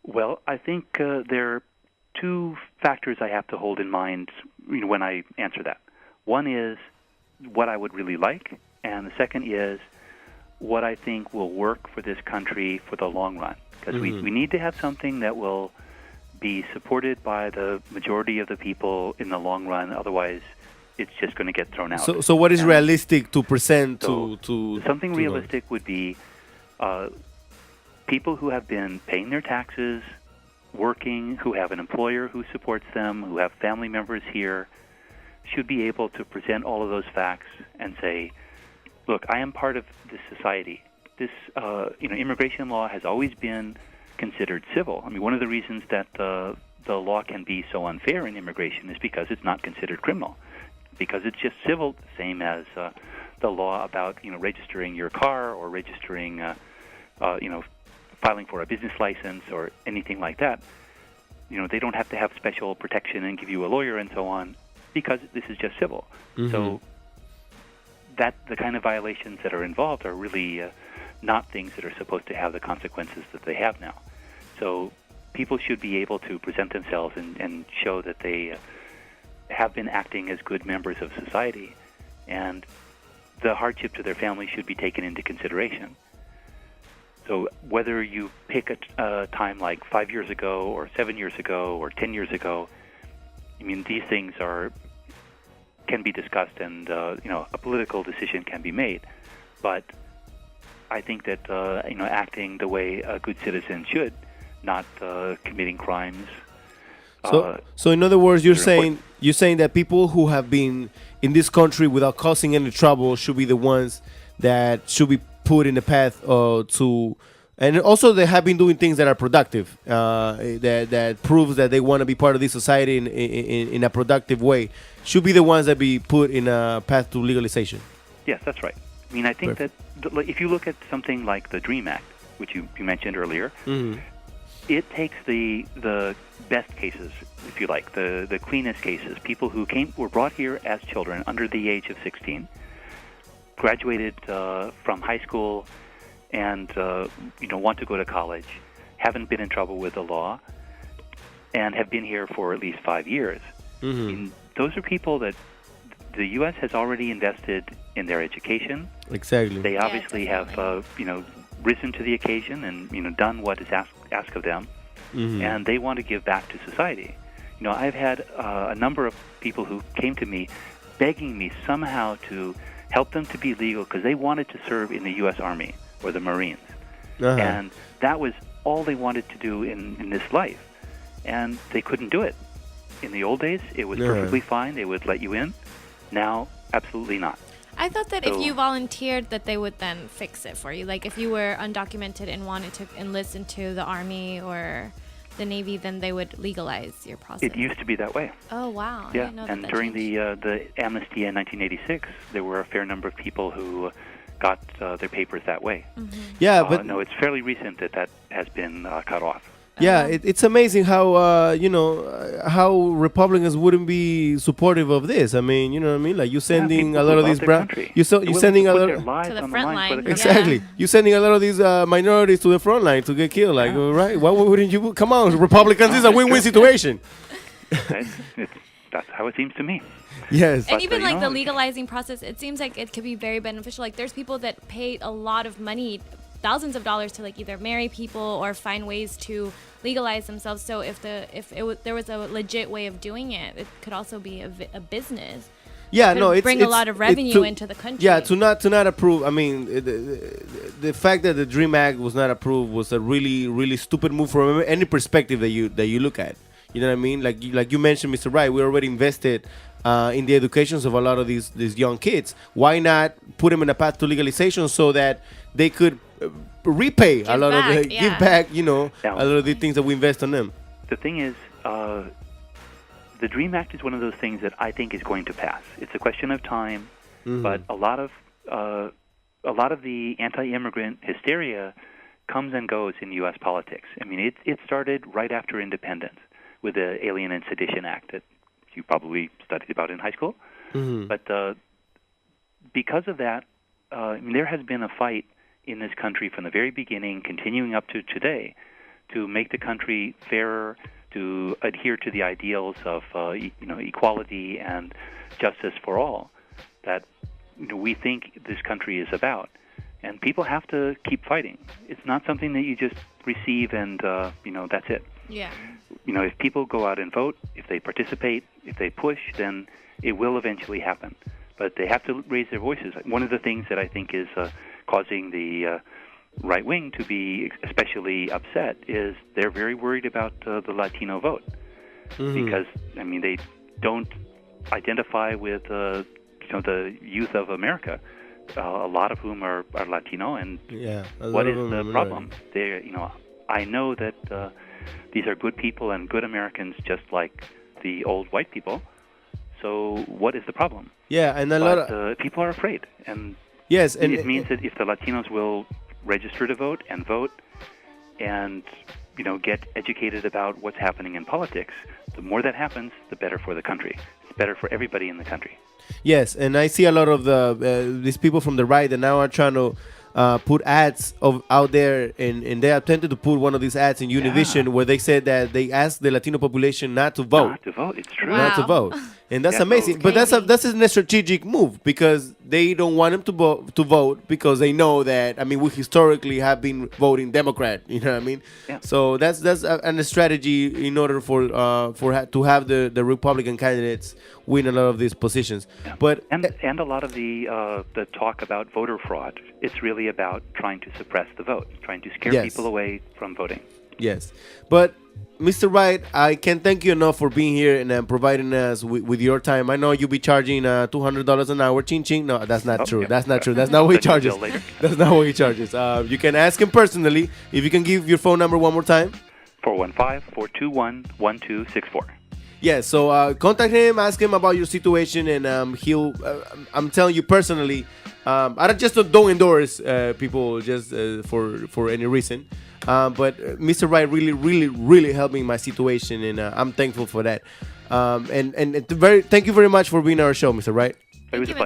Well, I think there are two factors I have to hold in mind when I answer that. One is what I would really like, and the second is what I think will work for this country for the long run. Because we need to have something that will be supported by the majority of the people in the long run. Otherwise, it's just going to get thrown out. So what is realistic to present to something realistic would be people who have been paying their taxes, working, who have an employer who supports them, who have family members here, should be able to present all of those facts and say, look, I am part of this society. This, immigration law has always been considered civil. I mean, one of the reasons that the law can be so unfair in immigration is because it's not considered criminal, because it's just civil, same as the law about, registering your car or registering, filing for a business license or anything like that. They don't have to have special protection and give you a lawyer and so on, because this is just civil. So that the kind of violations that are involved are really not things that are supposed to have the consequences that they have now. So people should be able to present themselves and show that they have been acting as good members of society, and the hardship to their family should be taken into consideration. So whether you pick a time like 5 years ago or 7 years ago or 10 years ago, I mean, these things can be discussed, and a political decision can be made. But I think that acting the way a good citizen should, not committing crimes. So in other words, you're saying that people who have been in this country without causing any trouble should be the ones that should be put in the path to, and also they have been doing things that are productive, that proves that they want to be part of this society in a productive way, should be the ones that be put in a path to legalization. Yes, that's right. I mean, I think that if you look at something like the DREAM Act, which you mentioned earlier, it takes the best cases, if you like, the cleanest cases, people who were brought here as children under the age of 16, graduated from high school, and want to go to college, haven't been in trouble with the law, and have been here for at least 5 years. And those are people that the U.S. has already invested in their education. Exactly. They obviously have risen to the occasion and done what is asked of them, and they want to give back to society. I've had a number of people who came to me begging me somehow to help them to be legal because they wanted to serve in the U.S. Army or the Marines. And that was all they wanted to do in this life. And they couldn't do it. In the old days, it was perfectly fine. They would let you in. Now, absolutely not. I thought that if you volunteered, that they would then fix it for you. Like if you were undocumented and wanted to enlist into the Army or the Navy, then they would legalize your process. It used to be that way. Oh, wow. Yeah, I didn't know and that during changed. the amnesty in 1986, there were a fair number of people who got their papers that way. Yeah, but no, it's fairly recent that has been cut off. Yeah, it's amazing how how Republicans wouldn't be supportive of this. I mean, you know what I mean? Like you sending a lot of these you sending a lot to the front line. Exactly. You sending a lot of these minorities to the front line to get killed. Like, right? Why wouldn't you? Come on, Republicans! This is a win-win situation. That's how it seems to me. Yes. And even like the legalizing process, it seems like it could be very beneficial. Like there's people that pay a lot of money, thousands of dollars, to like either marry people or find ways to legalize themselves. So if there was a legit way of doing it, it could also be a business. Yeah, no, it's bring a lot of revenue into the country. Yeah, to not approve. I mean, the fact that the DREAM Act was not approved was a really stupid move from any perspective that you look at. You know what I mean? Like you mentioned, Mr. Wright, we already invested in the educations of a lot of these young kids. Why not put them in a path to legalization so that they could repay a lot of the, give back, a lot of the things that we invest on them. The thing is, the DREAM Act is one of those things that I think is going to pass. It's a question of time, but a lot of the anti-immigrant hysteria comes and goes in U.S. politics. I mean, it started right after independence with the Alien and Sedition Act that you probably studied about in high school. But because of that, there has been a fight in this country from the very beginning, continuing up to today, to make the country fairer, to adhere to the ideals of equality and justice for all that we think this country is about. And people have to keep fighting. It's not something that you just receive and that's it. Yeah. If people go out and vote, if they participate, if they push, then it will eventually happen. But they have to raise their voices. One of the things that I think is causing the right wing to be especially upset is they're very worried about the Latino vote, because they don't identify with the youth of America, a lot of whom are Latino, and what is the problem? I know that these are good people and good Americans, just like the old white people. So what is the problem? Yeah, and lot of people are afraid, and yes, and it means that if the Latinos will register to vote and get educated about what's happening in politics, the more that happens, the better for the country. It's better for everybody in the country. Yes, and I see a lot of these people from the right that now are trying to put ads out there, and they attempted to put one of these ads in Univision where they said that they asked the Latino population not to vote. Not to vote, it's true. Wow. Not to vote. And that's amazing. But that's a strategic move, because they don't want them to vote because they know that, we historically have been voting Democrat, you know what I mean? Yeah. So that's a strategy in order to have the Republican candidates win a lot of these positions. Yeah. But and a lot of the talk about voter fraud, it's really about trying to suppress the vote, trying to scare people away from voting. Yes. But Mr. Wright, I can't thank you enough for being here and providing us with your time. I know you'll be charging $200 an hour. Ching ching. No, that's not true. Yeah. That's not true. That's not what he charges. That's not what he charges. You can ask him personally. If you can give your phone number one more time. 415-421-1264. Yeah, so contact him, ask him about your situation, and he'll. I'm telling you personally, I just don't endorse people just for any reason. But Mr. Wright really helped me in my situation, and I'm thankful for that. And thank you very much for being on our show, Mr. Wright. It was a pleasure.